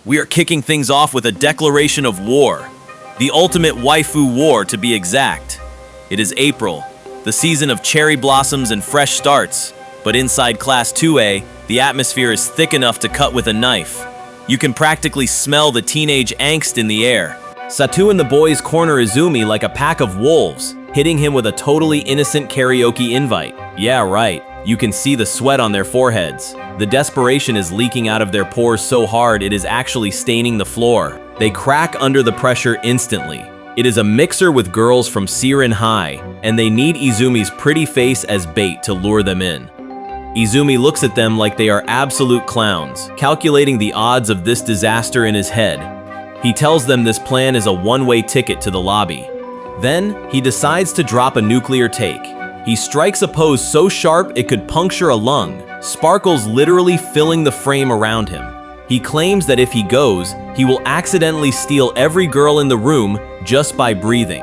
We are kicking things off with a declaration of war. The ultimate waifu war, to be exact. It is April, the season of cherry blossoms and fresh starts, but inside Class 2A, the atmosphere is thick enough to cut with a knife. You can practically smell the teenage angst in the air. Satu and the boys corner Izumi like a pack of wolves, hitting him with a totally innocent karaoke invite. Yeah, right. You can see the sweat on their foreheads. The desperation is leaking out of their pores so hard it is actually staining the floor. They crack under the pressure instantly. It is a mixer with girls from Siren High, and they need Izumi's pretty face as bait to lure them in. Izumi looks at them like they are absolute clowns, calculating the odds of this disaster in his head. He tells them this plan is a one-way ticket to the lobby. Then, he decides to drop a nuclear take. He strikes a pose so sharp it could puncture a lung, sparkles literally filling the frame around him. He claims that if he goes, he will accidentally steal every girl in the room just by breathing.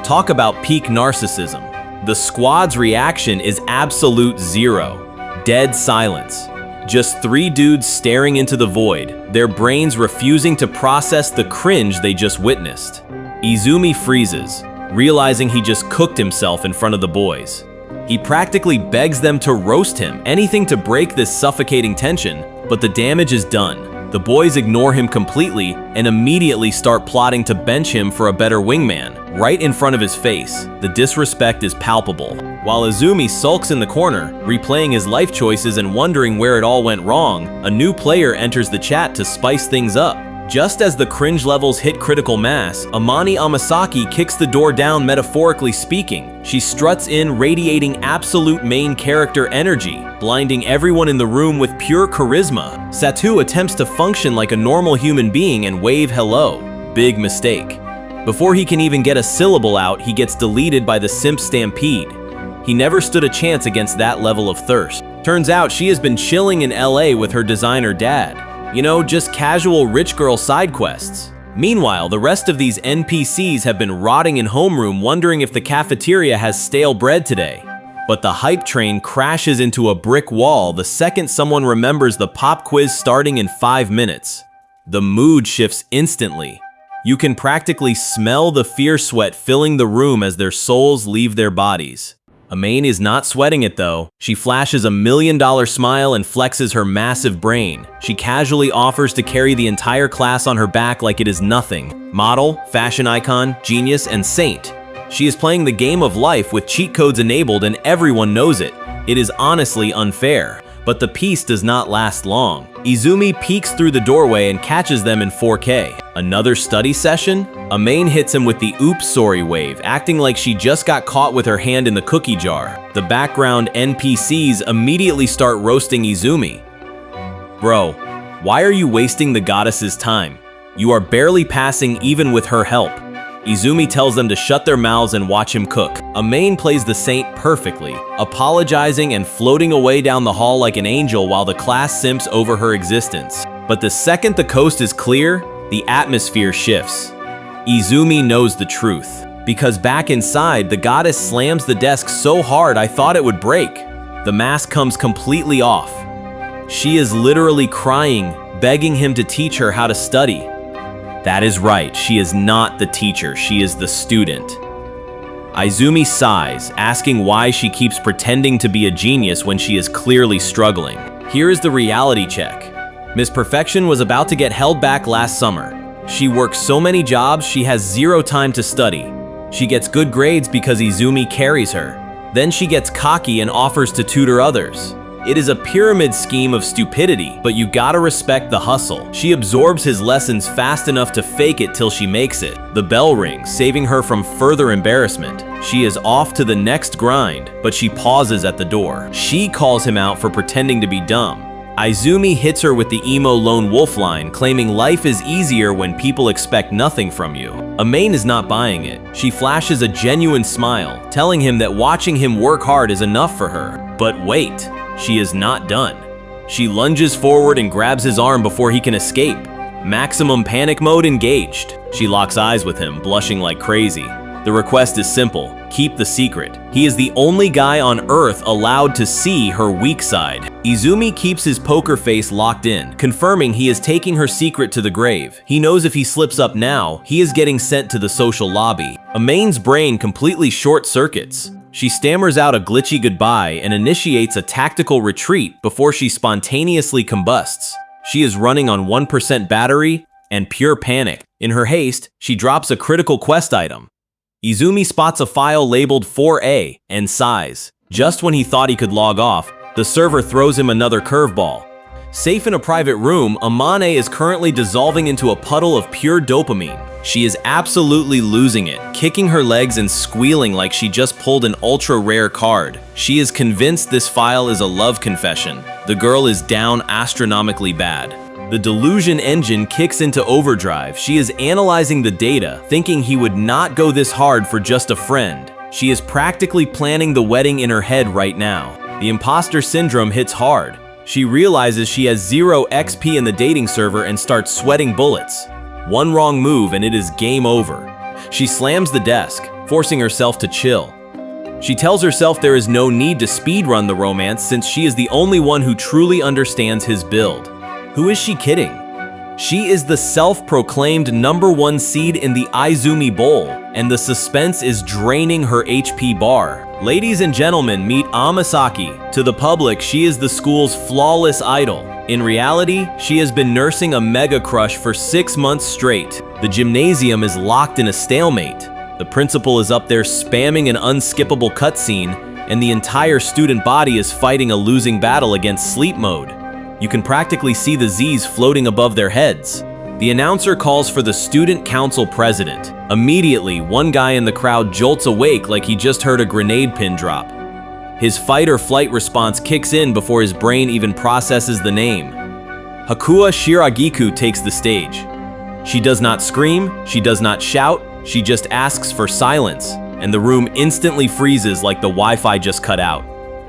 Talk about peak narcissism. The squad's reaction is absolute zero. Dead silence. Just three dudes staring into the void, their brains refusing to process the cringe they just witnessed. Izumi freezes, realizing he just cooked himself in front of the boys. He practically begs them to roast him, anything to break this suffocating tension, but the damage is done. The boys ignore him completely and immediately start plotting to bench him for a better wingman, right in front of his face. The disrespect is palpable. While Izumi sulks in the corner, replaying his life choices and wondering where it all went wrong, a new player enters the chat to spice things up. Just as the cringe levels hit critical mass, Amani Amasaki kicks the door down, metaphorically speaking. She struts in, radiating absolute main character energy, blinding everyone in the room with pure charisma. Satu attempts to function like a normal human being and wave hello. Big mistake. Before he can even get a syllable out, he gets deleted by the simp stampede. He never stood a chance against that level of thirst. Turns out she has been chilling in LA with her designer dad. You know, just casual rich girl side quests. Meanwhile, the rest of these NPCs have been rotting in homeroom wondering if the cafeteria has stale bread today. But the hype train crashes into a brick wall the second someone remembers the pop quiz starting in 5 minutes. The mood shifts instantly. You can practically smell the fear sweat filling the room as their souls leave their bodies. Amain is not sweating it though. She flashes $1 million smile and flexes her massive brain. She casually offers to carry the entire class on her back like it is nothing. Model, fashion icon, genius, and saint. She is playing the game of life with cheat codes enabled and everyone knows it. It is honestly unfair. But the peace does not last long. Izumi peeks through the doorway and catches them in 4K. Another study session? Amain hits him with the oops sorry wave, acting like she just got caught with her hand in the cookie jar. The background NPCs immediately start roasting Izumi. Bro, why are you wasting the goddess's time? You are barely passing even with her help. Izumi tells them to shut their mouths and watch him cook. Amain plays the saint perfectly, apologizing and floating away down the hall like an angel while the class simps over her existence. But the second the coast is clear, the atmosphere shifts. Izumi knows the truth. Because back inside, the goddess slams the desk so hard I thought it would break. The mask comes completely off. She is literally crying, begging him to teach her how to study. That is right, she is not the teacher, she is the student. Izumi sighs, asking why she keeps pretending to be a genius when she is clearly struggling. Here is the reality check. Miss Perfection was about to get held back last summer. She works so many jobs, she has zero time to study. She gets good grades because Izumi carries her. Then she gets cocky and offers to tutor others. It is a pyramid scheme of stupidity, but you gotta respect the hustle. She absorbs his lessons fast enough to fake it till she makes it. The bell rings, saving her from further embarrassment. She is off to the next grind, but she pauses at the door. She calls him out for pretending to be dumb. Izumi hits her with the emo lone wolf line, claiming life is easier when people expect nothing from you. Amain is not buying it. She flashes a genuine smile, telling him that watching him work hard is enough for her. But wait. She is not done. She lunges forward and grabs his arm before he can escape. Maximum panic mode engaged. She locks eyes with him, blushing like crazy. The request is simple, keep the secret. He is the only guy on Earth allowed to see her weak side. Izumi keeps his poker face locked in, confirming he is taking her secret to the grave. He knows if he slips up now, he is getting sent to the social lobby. Amane's brain completely short-circuits. She stammers out a glitchy goodbye and initiates a tactical retreat before she spontaneously combusts. She is running on 1% battery and pure panic. In her haste, she drops a critical quest item. Izumi spots a file labeled 4A and sighs. Just when he thought he could log off, the server throws him another curveball. Safe in a private room, Amane is currently dissolving into a puddle of pure dopamine. She is absolutely losing it, kicking her legs and squealing like she just pulled an ultra-rare card. She is convinced this file is a love confession. The girl is down astronomically bad. The delusion engine kicks into overdrive. She is analyzing the data, thinking he would not go this hard for just a friend. She is practically planning the wedding in her head right now. The imposter syndrome hits hard. She realizes she has 0 XP in the dating server and starts sweating bullets. One wrong move and it is game over. She slams the desk, forcing herself to chill. She tells herself there is no need to speedrun the romance since she is the only one who truly understands his build. Who is she kidding? She is the self-proclaimed #1 seed in the Izumi Bowl, and the suspense is draining her HP bar. Ladies and gentlemen, meet Amasaki. To the public, she is the school's flawless idol. In reality, she has been nursing a mega crush for 6 months straight. The gymnasium is locked in a stalemate. The principal is up there spamming an unskippable cutscene, and the entire student body is fighting a losing battle against sleep mode. You can practically see the Z's floating above their heads. The announcer calls for the student council president. Immediately, one guy in the crowd jolts awake like he just heard a grenade pin drop. His fight or flight response kicks in before his brain even processes the name. Hakuya Shiragiku takes the stage. She does not scream, she does not shout, she just asks for silence, and the room instantly freezes like the Wi-Fi just cut out.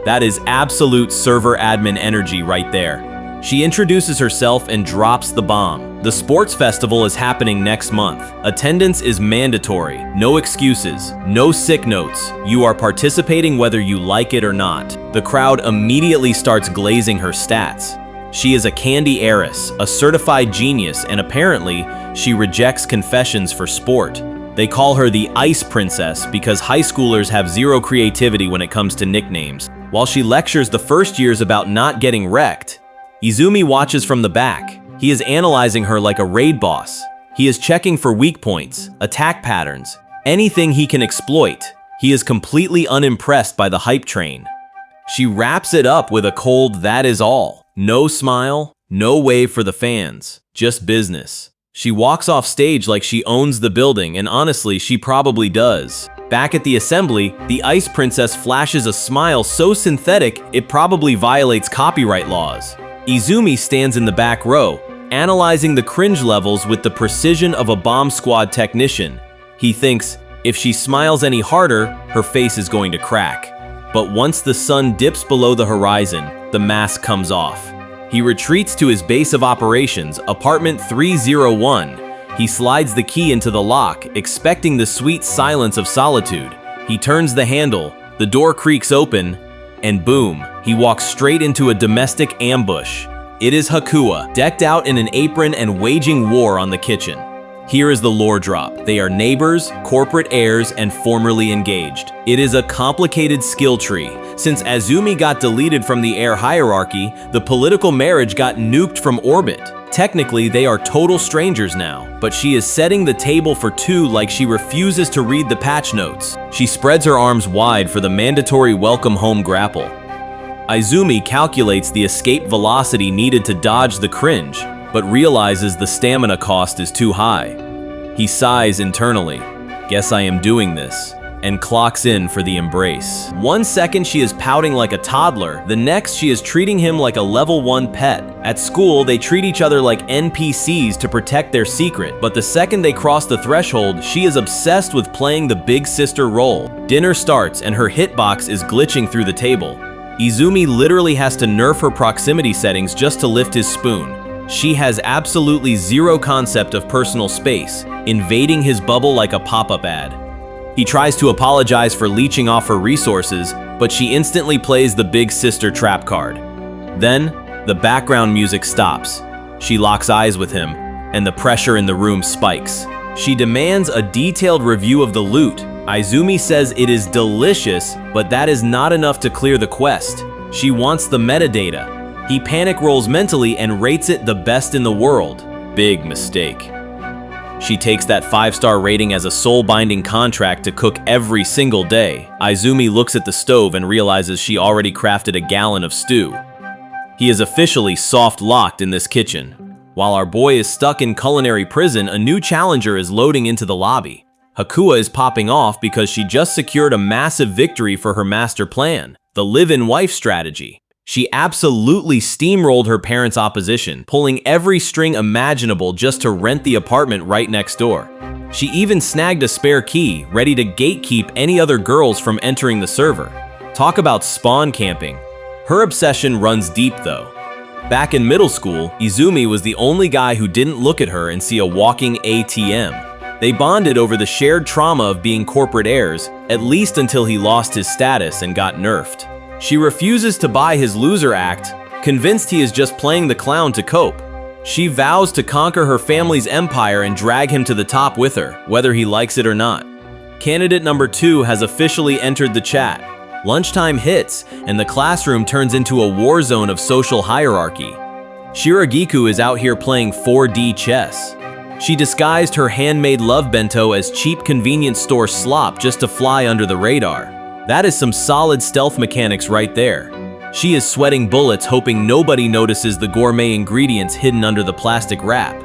That is absolute server admin energy right there. She introduces herself and drops the bomb. The sports festival is happening next month. Attendance is mandatory. No excuses. No sick notes. You are participating whether you like it or not. The crowd immediately starts glazing her stats. She is a candy heiress, a certified genius, and apparently, she rejects confessions for sport. They call her the Ice Princess because high schoolers have 0 creativity when it comes to nicknames. While she lectures the first years about not getting wrecked, Izumi watches from the back. He is analyzing her like a raid boss. He is checking for weak points, attack patterns, anything he can exploit. He is completely unimpressed by the hype train. She wraps it up with a cold "that is all." No smile, no wave for the fans, just business. She walks off stage like she owns the building, and honestly, she probably does. Back at the assembly, the Ice Princess flashes a smile so synthetic it probably violates copyright laws. Izumi stands in the back row, analyzing the cringe levels with the precision of a bomb squad technician. He thinks, if she smiles any harder, her face is going to crack. But once the sun dips below the horizon, the mask comes off. He retreats to his base of operations, apartment 301. He slides the key into the lock, expecting the sweet silence of solitude. He turns the handle, the door creaks open, and boom, he walks straight into a domestic ambush. It is Hakuya, decked out in an apron and waging war on the kitchen. Here is the lore drop. They are neighbors, corporate heirs, and formerly engaged. It is a complicated skill tree. Since Izumi got deleted from the heir hierarchy, the political marriage got nuked from orbit. Technically, they are total strangers now, but she is setting the table for 2 like she refuses to read the patch notes. She spreads her arms wide for the mandatory welcome home grapple. Izumi calculates the escape velocity needed to dodge the cringe, but realizes the stamina cost is too high. He sighs internally, "Guess I am doing this," and clocks in for the embrace. 1 second she is pouting like a toddler, the next she is treating him like a level 1 pet. At school, they treat each other like NPCs to protect their secret, but the second they cross the threshold, she is obsessed with playing the big sister role. Dinner starts and her hitbox is glitching through the table. Izumi literally has to nerf her proximity settings just to lift his spoon. She has absolutely 0 concept of personal space, invading his bubble like a pop-up ad. He tries to apologize for leeching off her resources, but she instantly plays the big sister trap card. Then, the background music stops. She locks eyes with him, and the pressure in the room spikes. She demands a detailed review of the loot. Izumi says it is delicious, but that is not enough to clear the quest. She wants the metadata. He panic rolls mentally and rates it the best in the world. Big mistake. She takes that 5-star rating as a soul-binding contract to cook every single day. Izumi looks at the stove and realizes she already crafted a gallon of stew. He is officially soft-locked in this kitchen. While our boy is stuck in culinary prison, a new challenger is loading into the lobby. Hakuya is popping off because she just secured a massive victory for her master plan, the live-in wife strategy. She absolutely steamrolled her parents' opposition, pulling every string imaginable just to rent the apartment right next door. She even snagged a spare key, ready to gatekeep any other girls from entering the server. Talk about spawn camping. Her obsession runs deep though. Back in middle school, Izumi was the only guy who didn't look at her and see a walking ATM. They bonded over the shared trauma of being corporate heirs, at least until he lost his status and got nerfed. She refuses to buy his loser act, convinced he is just playing the clown to cope. She vows to conquer her family's empire and drag him to the top with her, whether he likes it or not. Candidate number 2 has officially entered the chat. Lunchtime hits, and the classroom turns into a war zone of social hierarchy. Shiragiku is out here playing 4D chess. She disguised her handmade love bento as cheap convenience store slop just to fly under the radar. That is some solid stealth mechanics right there. She is sweating bullets, hoping nobody notices the gourmet ingredients hidden under the plastic wrap.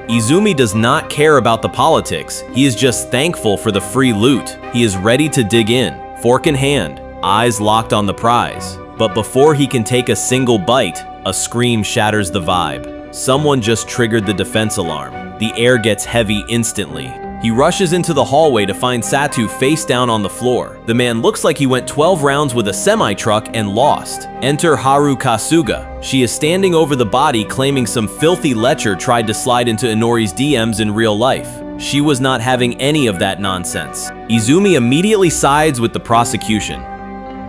Izumi does not care about the politics. He is just thankful for the free loot. He is ready to dig in, fork in hand, eyes locked on the prize. But before he can take a single bite, a scream shatters the vibe. Someone just triggered the defense alarm. The air gets heavy instantly. He rushes into the hallway to find Satu face down on the floor. The man looks like he went 12 rounds with a semi-truck and lost. Enter Haru Kasuga. She is standing over the body claiming some filthy lecher tried to slide into Inori's DMs in real life. She was not having any of that nonsense. Izumi immediately sides with the prosecution.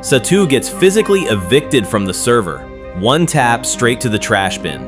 Satu gets physically evicted from the server. One tap straight to the trash bin.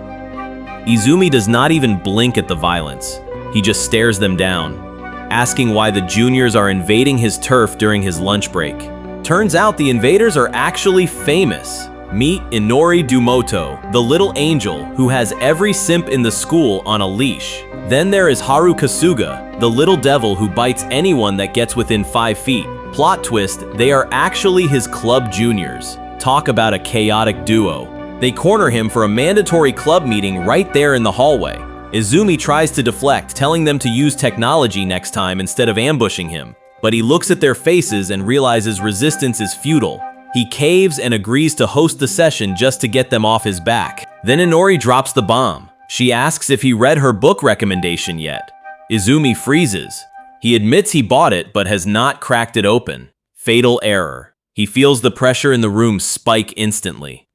Izumi does not even blink at the violence. He just stares them down, asking why the juniors are invading his turf during his lunch break. Turns out the invaders are actually famous. Meet Inori Dumoto, the little angel who has every simp in the school on a leash. Then there is Haru Kasuga, the little devil who bites anyone that gets within 5 feet. Plot twist, they are actually his club juniors. Talk about a chaotic duo. They corner him for a mandatory club meeting right there in the hallway. Izumi tries to deflect, telling them to use technology next time instead of ambushing him. But he looks at their faces and realizes resistance is futile. He caves and agrees to host the session just to get them off his back. Then Inori drops the bomb. She asks if he read her book recommendation yet. Izumi freezes. He admits he bought it but has not cracked it open. Fatal error. He feels the pressure in the room spike instantly.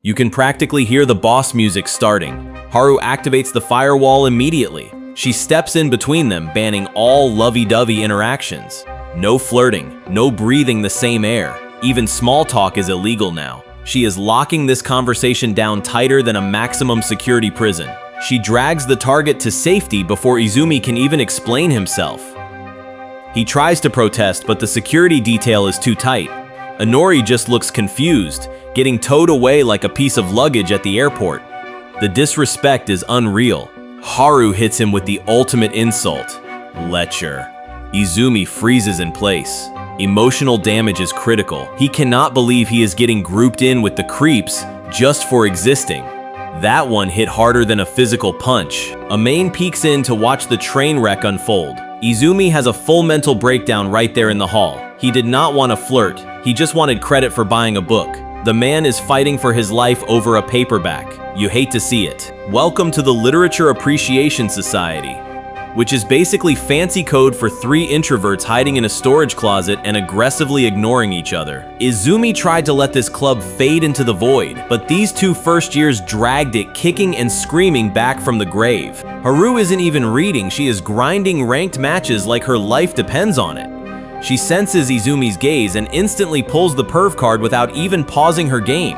You can practically hear the boss music starting. Haru activates the firewall immediately. She steps in between them, banning all lovey-dovey interactions. No flirting, no breathing the same air. Even small talk is illegal now. She is locking this conversation down tighter than a maximum security prison. She drags the target to safety before Izumi can even explain himself. He tries to protest, but the security detail is too tight. Inori just looks confused, getting towed away like a piece of luggage at the airport. The disrespect is unreal. Haru hits him with the ultimate insult, lecher. Izumi freezes in place. Emotional damage is critical. He cannot believe he is getting grouped in with the creeps just for existing. That one hit harder than a physical punch. A main peeks in to watch the train wreck unfold. Izumi has a full mental breakdown right there in the hall. He did not want to flirt. He just wanted credit for buying a book. The man is fighting for his life over a paperback. You hate to see it. Welcome to the Literature Appreciation Society, which is basically fancy code for 3 introverts hiding in a storage closet and aggressively ignoring each other. Izumi tried to let this club fade into the void, but these 2 first years dragged it kicking and screaming back from the grave. Haru isn't even reading, she is grinding ranked matches like her life depends on it. She senses Izumi's gaze and instantly pulls the perv card without even pausing her game.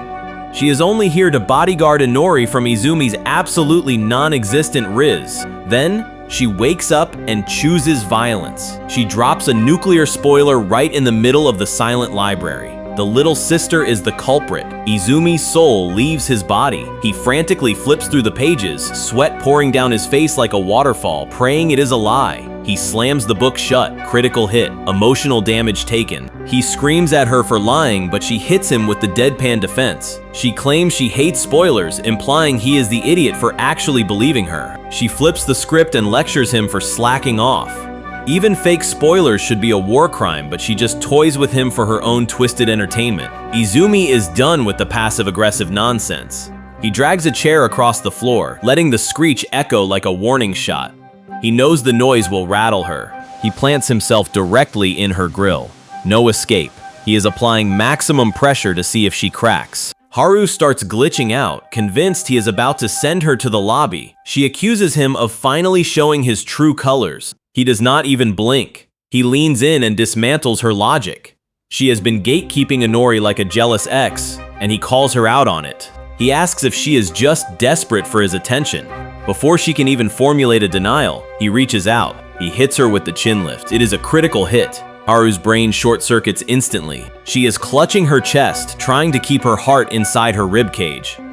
She is only here to bodyguard Inori from Izumi's absolutely non-existent Riz. Then, she wakes up and chooses violence. She drops a nuclear spoiler right in the middle of the silent library. The little sister is the culprit. Izumi's soul leaves his body. He frantically flips through the pages, sweat pouring down his face like a waterfall, praying it is a lie. He slams the book shut, critical hit, emotional damage taken. He screams at her for lying, but she hits him with the deadpan defense. She claims she hates spoilers, implying he is the idiot for actually believing her. She flips the script and lectures him for slacking off. Even fake spoilers should be a war crime, but she just toys with him for her own twisted entertainment. Izumi is done with the passive-aggressive nonsense. He drags a chair across the floor, letting the screech echo like a warning shot. He knows the noise will rattle her. He plants himself directly in her grill. No escape. He is applying maximum pressure to see if she cracks. Haru starts glitching out, convinced he is about to send her to the lobby. She accuses him of finally showing his true colors. He does not even blink. He leans in and dismantles her logic. She has been gatekeeping Inori like a jealous ex, and he calls her out on it. He asks if she is just desperate for his attention. Before she can even formulate a denial, he reaches out. He hits her with the chin lift. It is a critical hit. Haru's brain short-circuits instantly. She is clutching her chest, trying to keep her heart inside her ribcage.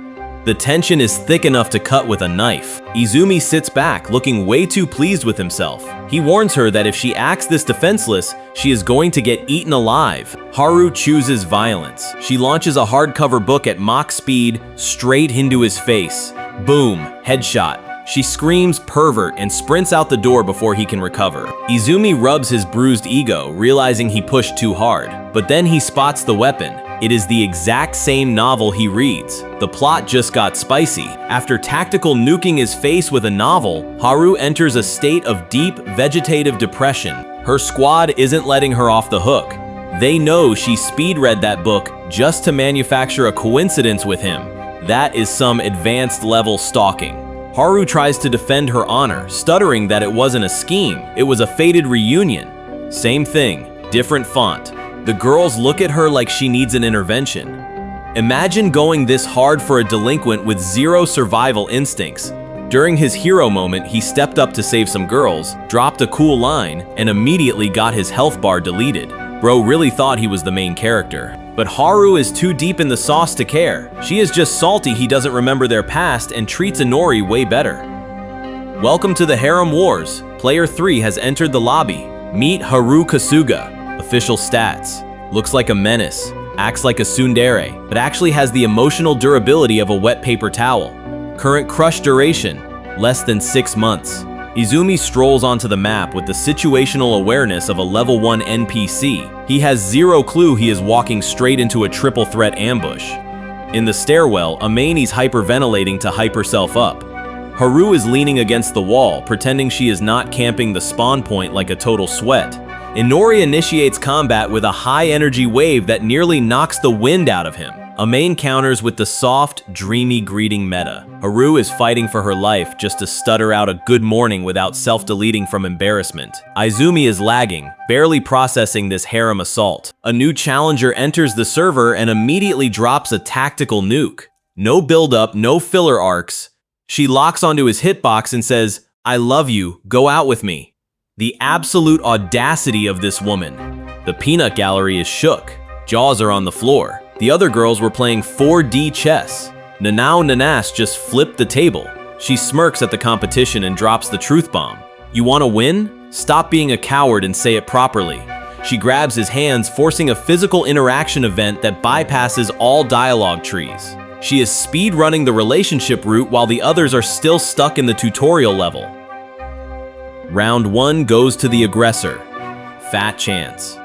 The tension is thick enough to cut with a knife. Izumi sits back, looking way too pleased with himself. He warns her that if she acts this defenseless, she is going to get eaten alive. Haru chooses violence. She launches a hardcover book at Mach speed, straight into his face. Boom, headshot. She screams pervert and sprints out the door before he can recover. Izumi rubs his bruised ego, realizing he pushed too hard. But then he spots the weapon. It is the exact same novel he reads. The plot just got spicy. After tactical nuking his face with a novel, Haru enters a state of deep vegetative depression. Her squad isn't letting her off the hook. They know she speed-read that book just to manufacture a coincidence with him. That is some advanced level stalking. Haru tries to defend her honor, stuttering that it wasn't a scheme, it was a fated reunion. Same thing, different font. The girls look at her like she needs an intervention. Imagine going this hard for a delinquent with zero survival instincts. During his hero moment, he stepped up to save some girls, dropped a cool line, and immediately got his health bar deleted. Bro really thought he was the main character. But Haru is too deep in the sauce to care. She is just salty he doesn't remember their past and treats Inori way better. Welcome to the Harem Wars. Player 3 has entered the lobby. Meet Haru Kasuga. Official stats. Looks like a menace. Acts like a tsundere, but actually has the emotional durability of a wet paper towel. Current crush duration, less than 6 months. Izumi strolls onto the map with the situational awareness of a level 1 NPC. He has zero clue he is walking straight into a triple threat ambush. In the stairwell, Amani's hyperventilating to hype herself up. Haru is leaning against the wall, pretending she is not camping the spawn point like a total sweat. Inori initiates combat with a high-energy wave that nearly knocks the wind out of him. Amane counters with the soft, dreamy greeting meta. Haru is fighting for her life just to stutter out a good morning without self-deleting from embarrassment. Izumi is lagging, barely processing this harem assault. A new challenger enters the server and immediately drops a tactical nuke. No build-up, no filler arcs. She locks onto his hitbox and says, "I love you, go out with me." The absolute audacity of this woman. The peanut gallery is shook. Jaws are on the floor. The other girls were playing 4D chess. Nanao Nanas just flipped the table. She smirks at the competition and drops the truth bomb. "You want to win? Stop being a coward and say it properly." She grabs his hands, forcing a physical interaction event that bypasses all dialogue trees. She is speed running the relationship route while the others are still stuck in the tutorial level. Round 1 goes to the aggressor. Fat chance.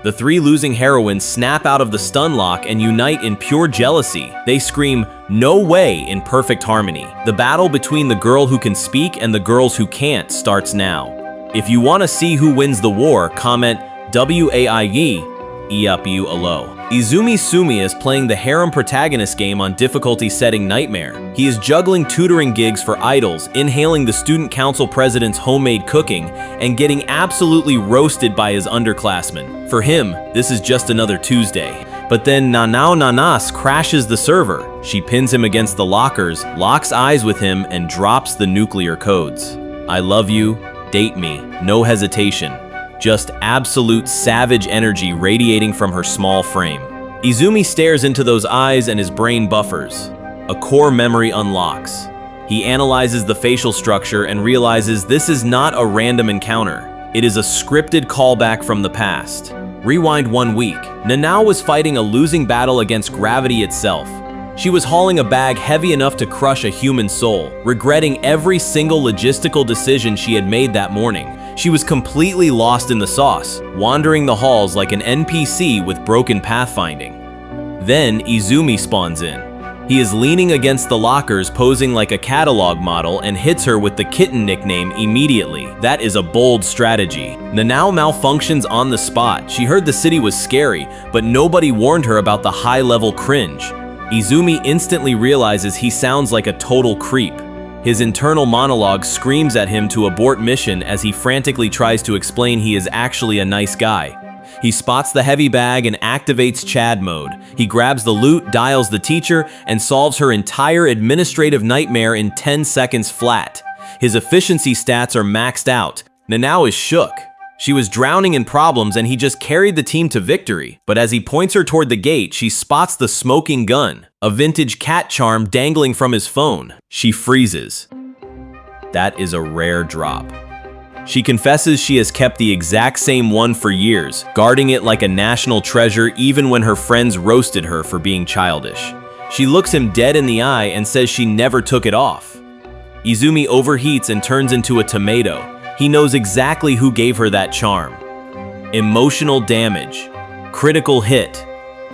The 3 losing heroines snap out of the stun lock and unite in pure jealousy. They scream, "No way," in perfect harmony. The battle between the girl who can speak and the girls who can't starts now. If you want to see who wins the war, comment WAIE, EUPU alo. Izumi Sumi is playing the harem protagonist game on difficulty setting Nightmare. He is juggling tutoring gigs for idols, inhaling the student council president's homemade cooking, and getting absolutely roasted by his underclassmen. For him, this is just another Tuesday. But then Nanao Nanas crashes the server. She pins him against the lockers, locks eyes with him, and drops the nuclear codes. I love you, date me, no hesitation. Just absolute savage energy radiating from her small frame. Izumi stares into those eyes and his brain buffers. A core memory unlocks. He analyzes the facial structure and realizes this is not a random encounter. It is a scripted callback from the past. Rewind 1 week. Nanao was fighting a losing battle against gravity itself. She was hauling a bag heavy enough to crush a human soul, regretting every single logistical decision she had made that morning. She was completely lost in the sauce, wandering the halls like an NPC with broken pathfinding. Then Izumi spawns in. He is leaning against the lockers, posing like a catalog model, and hits her with the kitten nickname immediately. That is a bold strategy. Nanao malfunctions on the spot. She heard the city was scary, but nobody warned her about the high-level cringe. Izumi instantly realizes he sounds like a total creep. His internal monologue screams at him to abort mission as he frantically tries to explain he is actually a nice guy. He spots the heavy bag and activates Chad mode. He grabs the loot, dials the teacher, and solves her entire administrative nightmare in 10 seconds flat. His efficiency stats are maxed out. Nanao is shook. She was drowning in problems and he just carried the team to victory. But as he points her toward the gate, she spots the smoking gun, a vintage cat charm dangling from his phone. She freezes. That is a rare drop. She confesses she has kept the exact same one for years, guarding it like a national treasure even when her friends roasted her for being childish. She looks him dead in the eye and says she never took it off. Izumi overheats and turns into a tomato. He knows exactly who gave her that charm. Emotional damage. Critical hit.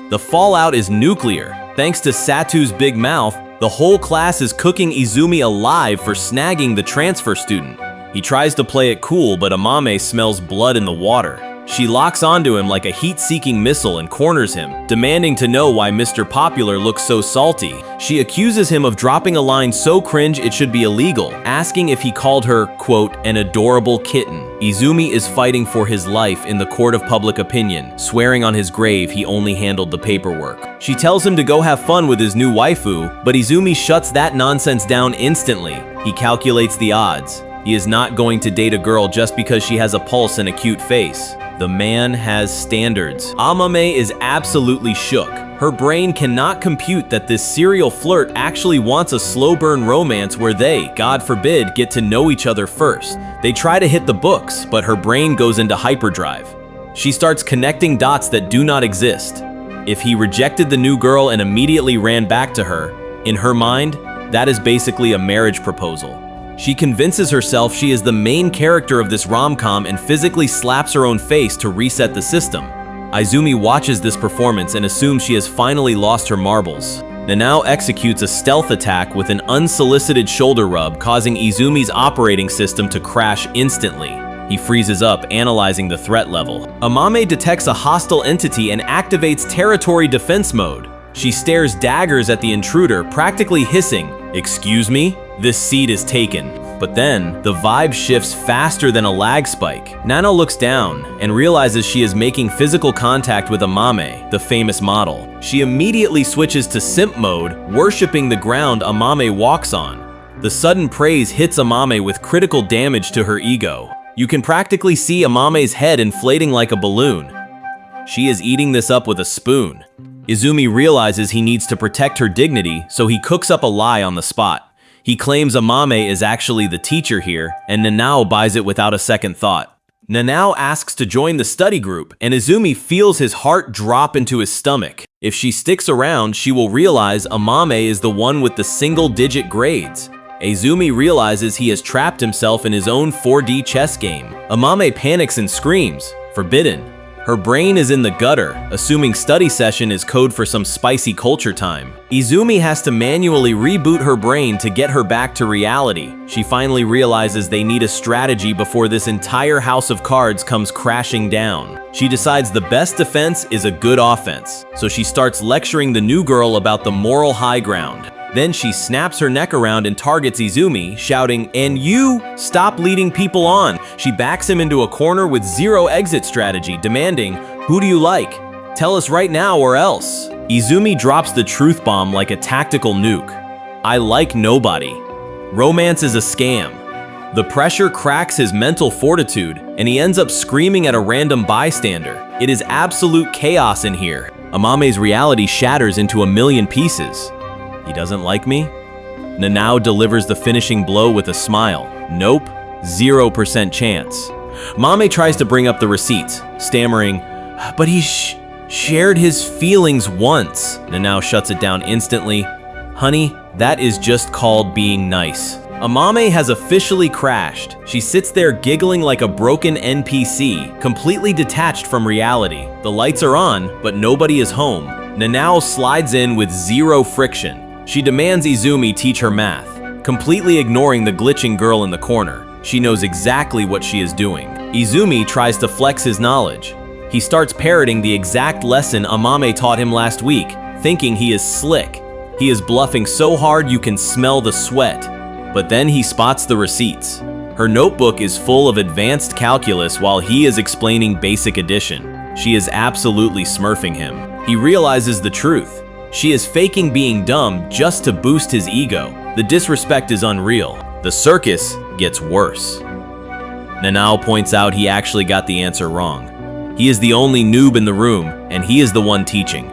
The fallout is nuclear. Thanks to Satu's big mouth, the whole class is cooking Izumi alive for snagging the transfer student. He tries to play it cool, but Amame smells blood in the water. She locks onto him like a heat-seeking missile and corners him, demanding to know why Mr. Popular looks so salty. She accuses him of dropping a line so cringe it should be illegal, asking if he called her, quote, an adorable kitten. Izumi is fighting for his life in the court of public opinion, swearing on his grave he only handled the paperwork. She tells him to go have fun with his new waifu, but Izumi shuts that nonsense down instantly. He calculates the odds. He is not going to date a girl just because she has a pulse and a cute face. The man has standards. Amame is absolutely shook. Her brain cannot compute that this serial flirt actually wants a slow burn romance where they, God forbid, get to know each other first. They try to hit the books, but her brain goes into hyperdrive. She starts connecting dots that do not exist. If he rejected the new girl and immediately ran back to her, in her mind, that is basically a marriage proposal. She convinces herself she is the main character of this rom-com and physically slaps her own face to reset the system. Izumi watches this performance and assumes she has finally lost her marbles. Nanao executes a stealth attack with an unsolicited shoulder rub, causing Izumi's operating system to crash instantly. He freezes up, analyzing the threat level. Amame detects a hostile entity and activates territory defense mode. She stares daggers at the intruder, practically hissing, "Excuse me? This seat is taken." But then, the vibe shifts faster than a lag spike. Nano looks down and realizes she is making physical contact with Amame, the famous model. She immediately switches to simp mode, worshipping the ground Amame walks on. The sudden praise hits Amame with critical damage to her ego. You can practically see Amame's head inflating like a balloon. She is eating this up with a spoon. Izumi realizes he needs to protect her dignity, so he cooks up a lie on the spot. He claims Amame is actually the teacher here, and Nanao buys it without a second thought. Nanao asks to join the study group, and Izumi feels his heart drop into his stomach. If she sticks around, she will realize Amame is the one with the single-digit grades. Izumi realizes he has trapped himself in his own 4D chess game. Amame panics and screams, "Forbidden." Her brain is in the gutter, assuming study session is code for some spicy culture time. Izumi has to manually reboot her brain to get her back to reality. She finally realizes they need a strategy before this entire house of cards comes crashing down. She decides the best defense is a good offense, so she starts lecturing the new girl about the moral high ground. Then she snaps her neck around and targets Izumi, shouting, "And you, stop leading people on." She backs him into a corner with zero exit strategy, demanding, "Who do you like? Tell us right now or else." Izumi drops the truth bomb like a tactical nuke. I like nobody. Romance is a scam. The pressure cracks his mental fortitude, and he ends up screaming at a random bystander. It is absolute chaos in here. Amame's reality shatters into a million pieces. He doesn't like me? Nanao delivers the finishing blow with a smile. Nope, 0% chance. Mame tries to bring up the receipts, stammering, but he shared his feelings once. Nanao shuts it down instantly. Honey, that is just called being nice. Amame has officially crashed. She sits there giggling like a broken NPC, completely detached from reality. The lights are on, but nobody is home. Nanao slides in with zero friction. She demands Izumi teach her math, completely ignoring the glitching girl in the corner. She knows exactly what she is doing. Izumi tries to flex his knowledge. He starts parroting the exact lesson Amame taught him last week, thinking he is slick. He is bluffing so hard you can smell the sweat. But then he spots the receipts. Her notebook is full of advanced calculus while he is explaining basic addition. She is absolutely smurfing him. He realizes the truth. She is faking being dumb just to boost his ego. The disrespect is unreal. The circus gets worse. Nanao points out he actually got the answer wrong. He is the only noob in the room, and he is the one teaching.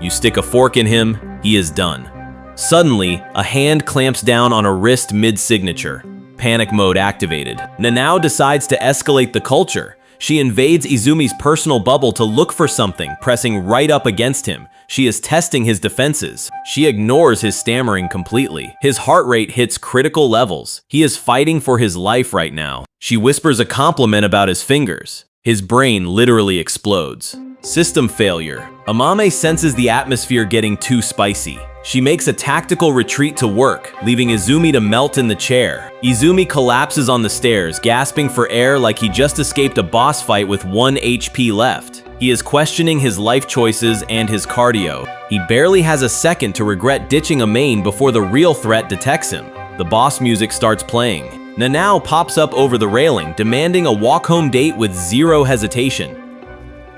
You stick a fork in him, he is done. Suddenly, a hand clamps down on a wrist mid-signature. Panic mode activated. Nanao decides to escalate the culture. She invades Izumi's personal bubble to look for something, pressing right up against him. She is testing his defenses. She ignores his stammering completely. His heart rate hits critical levels. He is fighting for his life right now. She whispers a compliment about his fingers. His brain literally explodes. System failure. Amame senses the atmosphere getting too spicy. She makes a tactical retreat to work, leaving Izumi to melt in the chair. Izumi collapses on the stairs, gasping for air like he just escaped a boss fight with 1 HP left. He is questioning his life choices and his cardio. He barely has a second to regret ditching a main before the real threat detects him. The boss music starts playing. Nanao pops up over the railing, demanding a walk-home date with zero hesitation.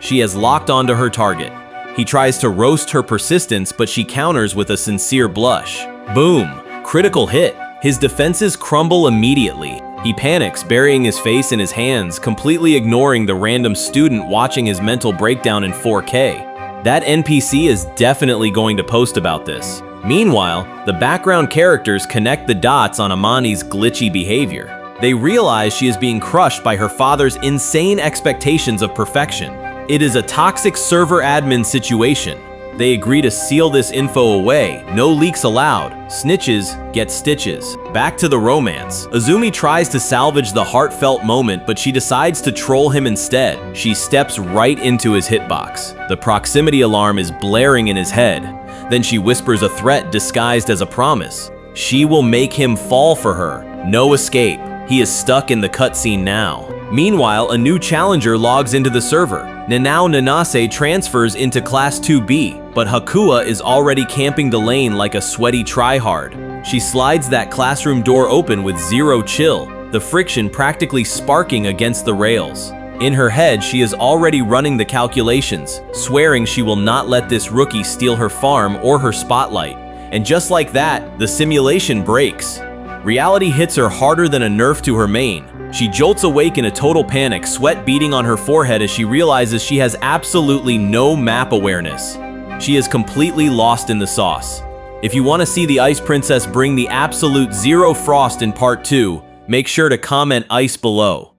She has locked onto her target. He tries to roast her persistence, but she counters with a sincere blush. Boom! Critical hit. His defenses crumble immediately. He panics, burying his face in his hands, completely ignoring the random student watching his mental breakdown in 4K. That NPC is definitely going to post about this. Meanwhile, the background characters connect the dots on Amani's glitchy behavior. They realize she is being crushed by her father's insane expectations of perfection. It is a toxic server admin situation. They agree to seal this info away. No leaks allowed. Snitches get stitches. Back to the romance. Izumi tries to salvage the heartfelt moment, but she decides to troll him instead. She steps right into his hitbox. The proximity alarm is blaring in his head. Then she whispers a threat disguised as a promise. She will make him fall for her. No escape. He is stuck in the cutscene now. Meanwhile, a new challenger logs into the server. Nanao Nanase transfers into Class 2B, but Hakua is already camping the lane like a sweaty tryhard. She slides that classroom door open with zero chill, the friction practically sparking against the rails. In her head, she is already running the calculations, swearing she will not let this rookie steal her farm or her spotlight. And just like that, the simulation breaks. Reality hits her harder than a nerf to her main. She jolts awake in a total panic, sweat beading on her forehead as she realizes she has absolutely no map awareness. She is completely lost in the sauce. If you want to see the Ice Princess bring the absolute zero frost in part 2, make sure to comment ice below.